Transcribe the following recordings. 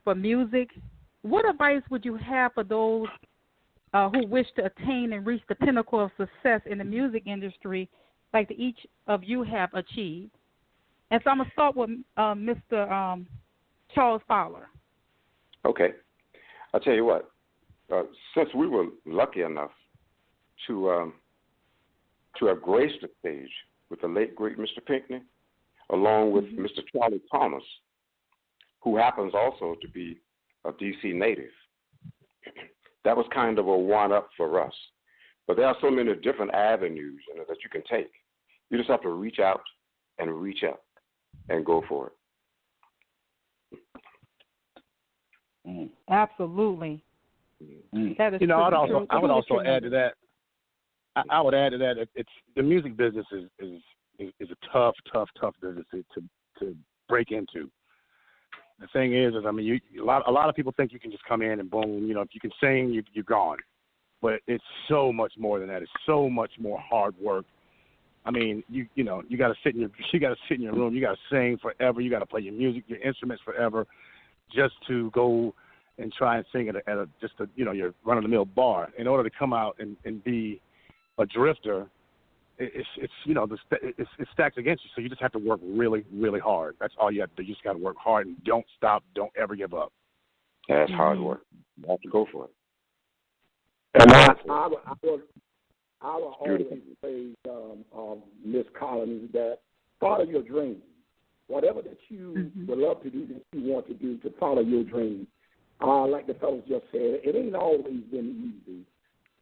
for music, what advice would you have for those who wish to attain and reach the pinnacle of success in the music industry like each of you have achieved? And so I'm going to start with Mr. Charles Fowler. Okay. I'll tell you what. Since we were lucky enough to have graced the stage with the late, great Mr. Pinckney, along with Mr. Charlie Thomas, who happens also to be a D.C. native, that was kind of a one-up for us. But there are so many different avenues that you can take. You just have to reach out and reach up and go for it. Absolutely. That is I would also add to that. I would add to that. It's the music business is a tough business to break into. The thing is I mean, a lot of people think you can just come in and boom, if you can sing, you're gone. But it's so much more than that. It's so much more hard work. I mean, you got to sit in your room. You got to sing forever. You got to play your music, your instruments forever, just to go and try and sing at your run-of-the-mill bar. In order to come out and be a drifter, it's stacked against you. So you just have to work really, really hard. That's all you have to do. You just got to work hard and don't stop. Don't ever give up. That's hard work. You have to go for it. And I will always say, Miss Collins, that follow your dreams. Whatever that you would love to do, that you want to do, to follow your dreams. Like the fellows just said, it ain't always been easy,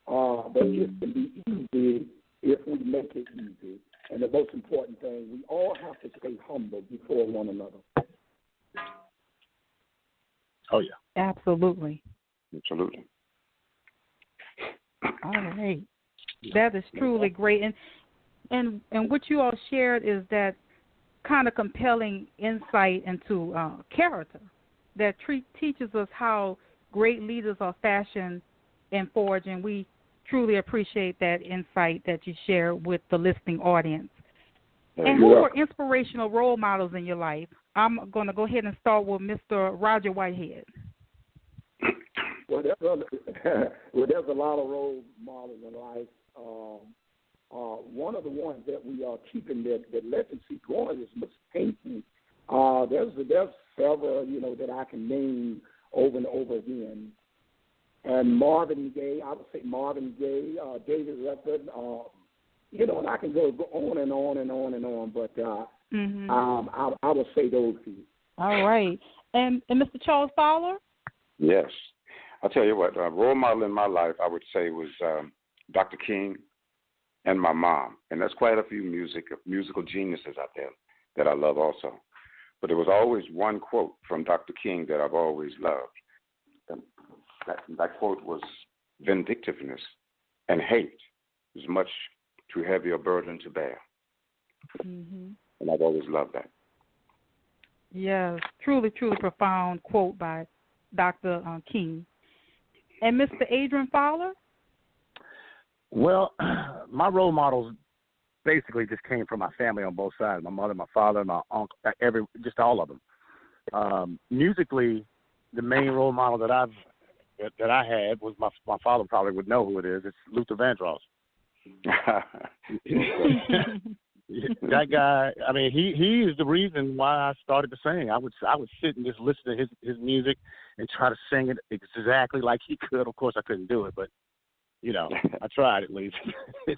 but it can be easy if we make it easy. And the most important thing, we all have to stay humble before one another. Oh, yeah. Absolutely. Absolutely. All right. That is truly great. And what you all shared is that kind of compelling insight into character that teaches us how great leaders are fashioned and forged, and we truly appreciate that insight that you share with the listening audience. And who are inspirational role models in your life? I'm going to go ahead and start with Mr. Roger Whitehead. Well, there's a lot of role models in life. One of the ones that we are keeping that legacy going is Mr. Pinckney. There's several, that I can name over and over again. And Marvin Gaye, I would say Marvin Gaye, David Rufford, and I can go on and on and on and on, but I would say those two. All right. And Mr. Charles Fowler? Yes. I'll tell you what, a role model in my life, I would say, was Dr. King and my mom. And there's quite a few musical geniuses out there that I love also. But there was always one quote from Dr. King that I've always loved. That quote was, "Vindictiveness and hate is much too heavy a burden to bear." And I've always loved that. Yes, truly, truly profound quote by Dr. King. And Mr. Adrian Fowler? Well, my role models basically just came from my family on both sides, my mother, my father, my uncle, just all of them. Musically, the main role model that I had was my father. Probably would know who it is. It's Luther Vandross. That guy. I mean, he is the reason why I started to sing. I would sit and just listen to his music and try to sing it exactly like he could. Of course, I couldn't do it, but I tried at least. But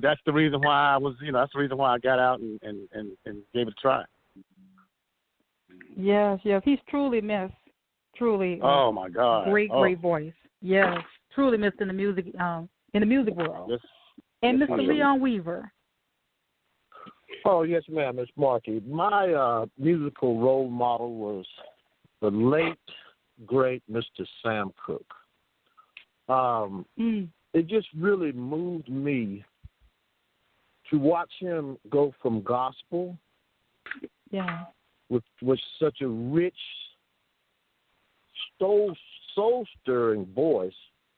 that's the reason why that's the reason why I got out and gave it a try. Yes, he's truly missed. Truly. Oh my God. Great voice. Yes, truly missed in the music world. Yes. And Mr. Leon Weaver. Oh yes, ma'am. It's Markee. My musical role model was the late great Mr. Sam Cooke. It just really moved me to watch him go from gospel, with such a rich, soul-stirring voice,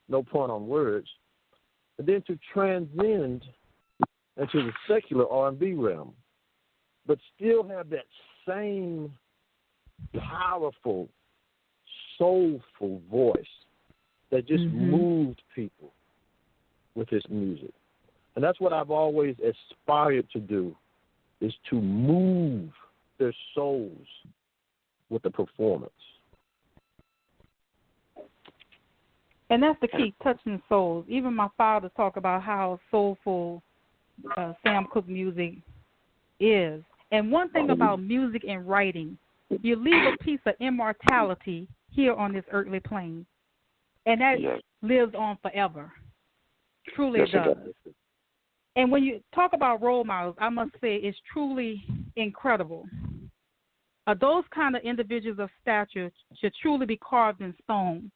no pun on words, and then to transcend into the secular R&B realm, but still have that same powerful, soulful voice that just moved people with his music. And that's what I've always aspired to do, is to move their souls with the performance. And that's the key, touching souls. Even my father talked about how soulful Sam Cooke music is. And one thing about music and writing, you leave a piece of immortality here on this earthly plane, and that lives on forever. Truly it does. And when you talk about role models, I must say it's truly incredible. Those kind of individuals of stature should truly be carved in stone,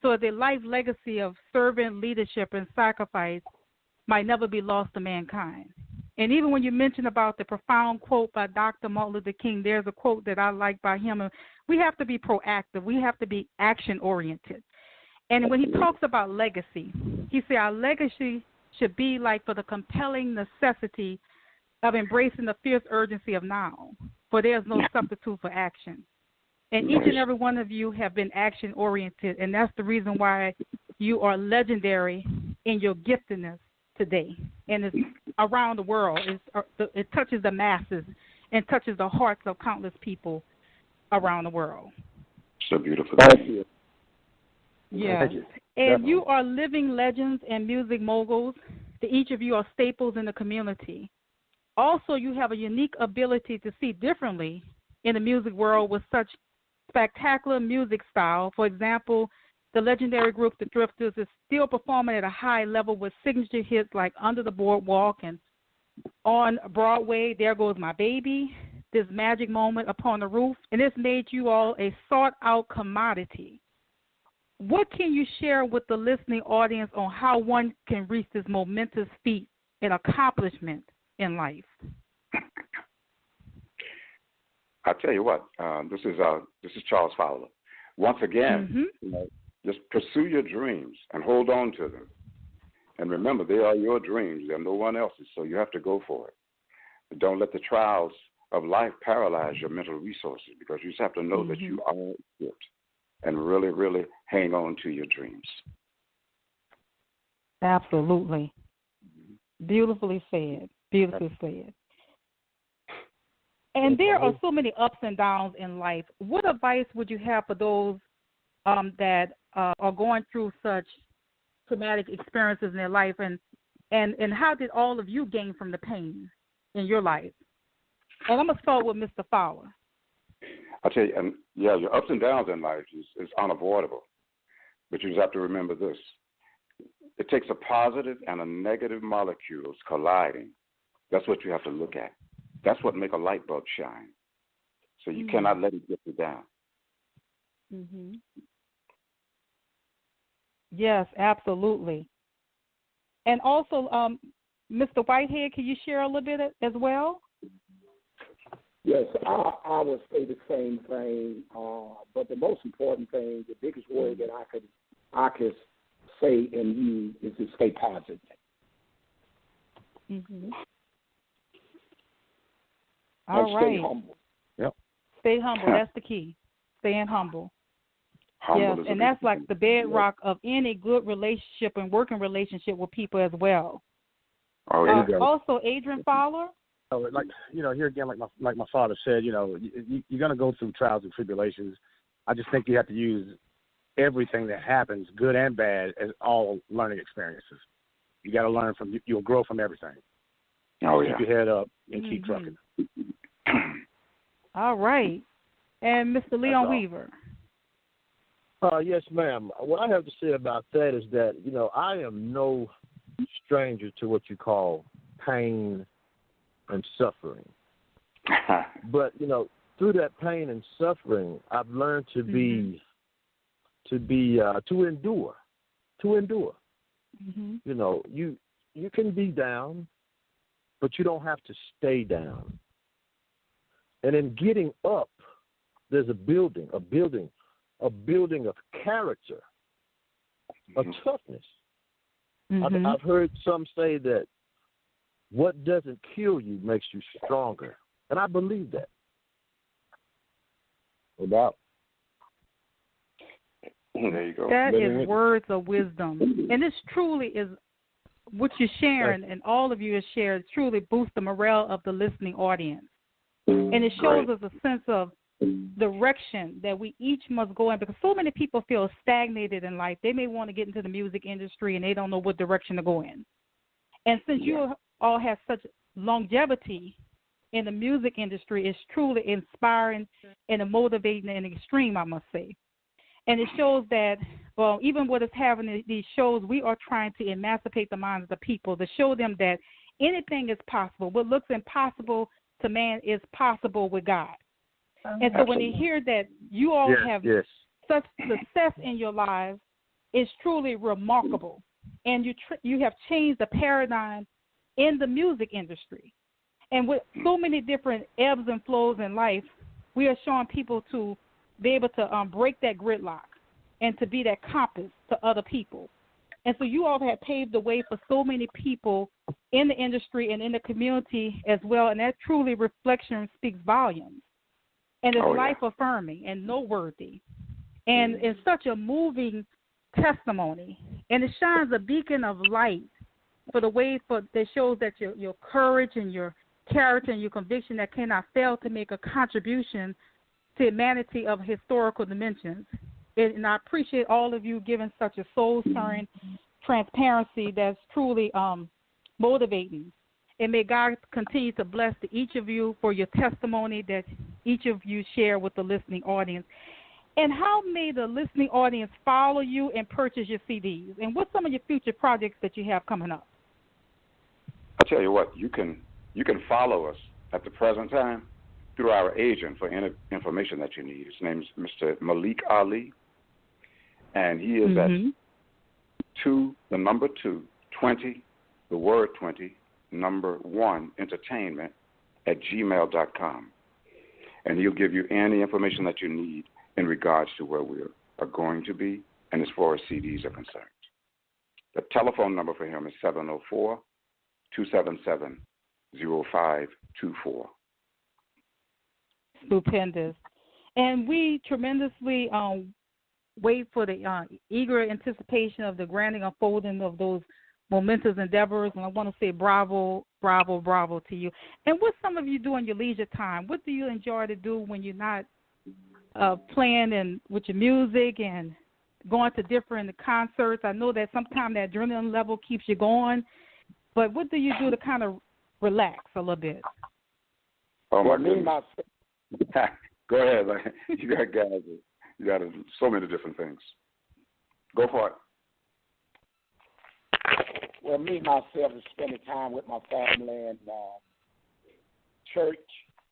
so that their life legacy of servant, leadership, and sacrifice might never be lost to mankind. And even when you mention about the profound quote by Dr. Martin Luther King, there's a quote that I like by him. We have to be proactive. We have to be action-oriented. And when he talks about legacy, he said our legacy should be like for the compelling necessity of embracing the fierce urgency of now, for there is no substitute for action. And each and every one of you have been action-oriented, and that's the reason why you are legendary in your giftedness today. And it's around the world. It touches the masses and touches the hearts of countless people around the world. So beautiful. Thank you. Yeah. And you are living legends and music moguls. Each of you are staples in the community. Also, you have a unique ability to see differently in the music world with such spectacular music style. For example, the legendary group The Drifters is still performing at a high level with signature hits like Under the Boardwalk, and on Broadway, There Goes My Baby, This Magic Moment, Upon the Roof, and it's made you all a sought-out commodity. What can you share with the listening audience on how one can reach this momentous feat and accomplishment in life? I'll tell you what. This is Charles Fowler. Once again, just pursue your dreams and hold on to them. And remember, they are your dreams. They're no one else's, so you have to go for it. But don't let the trials of life paralyze your mental resources, because you just have to know that you are equipped, and really, really hang on to your dreams. Absolutely. Beautifully said. Beautifully said. And there are so many ups and downs in life. What advice would you have for those that are going through such traumatic experiences in their life, and how did all of you gain from the pain in your life? And I'm going to start with Mr. Fowler. I'll tell you, and your ups and downs in life is unavoidable, but you just have to remember this. It takes a positive and a negative molecules colliding. That's what you have to look at. That's what makes a light bulb shine. So you cannot let it get you down. Yes, absolutely. And also, Mr. Whitehead, can you share a little bit as well? Yes, I would say the same thing. But the most important thing, the biggest word that I could say and use is to stay positive. All right. Stay humble. Yep. Stay humble. That's the key. Staying humble. Humble yes, and that's like the bedrock of any good relationship and working relationship with people as well. Oh, yeah. Also, Adrian Fowler. Like here again, like my father said, you're going to go through trials and tribulations. I just think you have to use everything that happens, good and bad, as all learning experiences. You got to learn from. You'll grow from everything. Oh, yeah. Keep your head up and keep trucking. All right, and Mr. Leon Weaver. Yes, ma'am. What I have to say about that is that, I am no stranger to what you call pain and suffering. But, through that pain and suffering, I've learned to endure. You can be down, but you don't have to stay down. And in getting up, there's a building of character, of toughness. I've heard some say that what doesn't kill you makes you stronger, and I believe that. No doubt. There you go. That is words of wisdom. And this truly is what you're sharing, and all of you have shared, truly boosts the morale of the listening audience. And it shows us a sense of direction that we each must go in, because so many people feel stagnated in life. They may want to get into the music industry and they don't know what direction to go in. And since you all have such longevity in the music industry, it's truly inspiring and motivating and extreme, I must say. And it shows that, well, even with us having these shows, we are trying to emancipate the minds of the people, to show them that anything is possible. What looks impossible to man is possible with God. And so when they hear that you all have such success in your lives, it's truly remarkable. And you have changed the paradigm in the music industry. And with so many different ebbs and flows in life, we are showing people to be able to break that gridlock and to be that compass to other people. And so you all have paved the way for so many people in the industry and in the community as well, and that truly reflection speaks volumes. And it's life-affirming and noteworthy. And it's such a moving testimony. And it shines a beacon of light for the way that shows that your courage and your character and your conviction that cannot fail to make a contribution to humanity of historical dimensions. And I appreciate all of you giving such a soul-stirring transparency that's truly motivating. And may God continue to bless each of you for your testimony that each of you share with the listening audience. And how may the listening audience follow you and purchase your CDs? And what's some of your future projects that you have coming up? I'll tell you what, you can follow us at the present time through our agent for any information that you need. His name is Mr. Malik Ali, and he is at 2, the number 2, 20, the word 20, number 1, entertainment at gmail.com. And he'll give you any information that you need in regards to where we are going to be and as far as CDs are concerned. The telephone number for him is 704-277-0524. Stupendous. And we tremendously wait for the eager anticipation of the grand unfolding of those momentous endeavors, and I want to say bravo, bravo, bravo to you. And what some of you do in your leisure time? What do you enjoy to do when you're not playing and with your music and going to different concerts? I know that sometimes that adrenaline level keeps you going, but what do you do to kind of relax a little bit? Oh, my goodness. Go ahead. You got guys. You got so many different things. Go for it. Well, me, myself, is spending time with my family and church,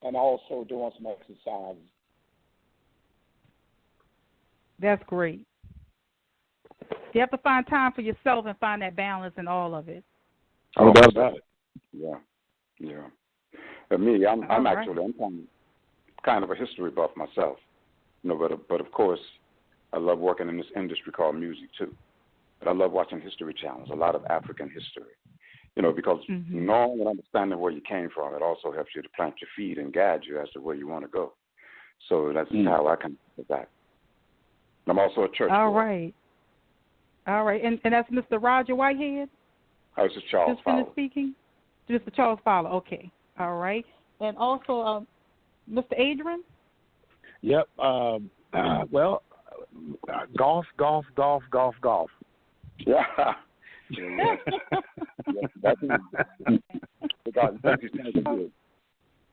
and also doing some exercises. That's great. You have to find time for yourself and find that balance in all of it. Oh, that's about it. Yeah. Me, I'm kind of a history buff myself, but of course, I love working in this industry called music too. But I love watching History Channels, a lot of African history, because knowing and understanding where you came from, it also helps you to plant your feet and guide you as to where you want to go. So that's how I come to that. I'm also a church boy. All right. And that's Mr. Roger Whitehead? Oh, it's just Charles Fowler. Just finished speaking? Mr. Charles Fowler, okay. All right. And also Mr. Adrian? Yep. Well, golf. Yeah.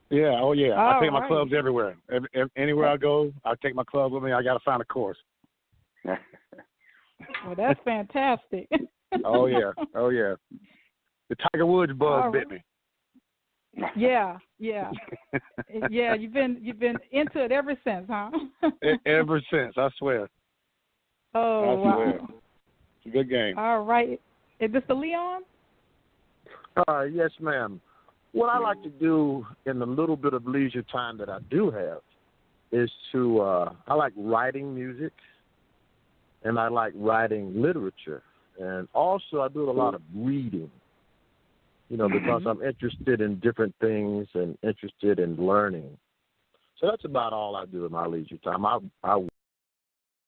Yeah, oh yeah. I take my clubs everywhere. Anywhere I go, I take my club with me. I got to find a course. Well, that's fantastic. Oh yeah. The Tiger Woods bug bit me. Yeah. Yeah, you've been into it ever since, huh? Ever since, I swear. Oh, wow. It's a good game. All right. Is this the Leon? Yes, ma'am. What I like to do in the little bit of leisure time that I do have is I like writing music, and I like writing literature. And also I do a lot of reading, because I'm interested in different things and interested in learning. So that's about all I do in my leisure time. I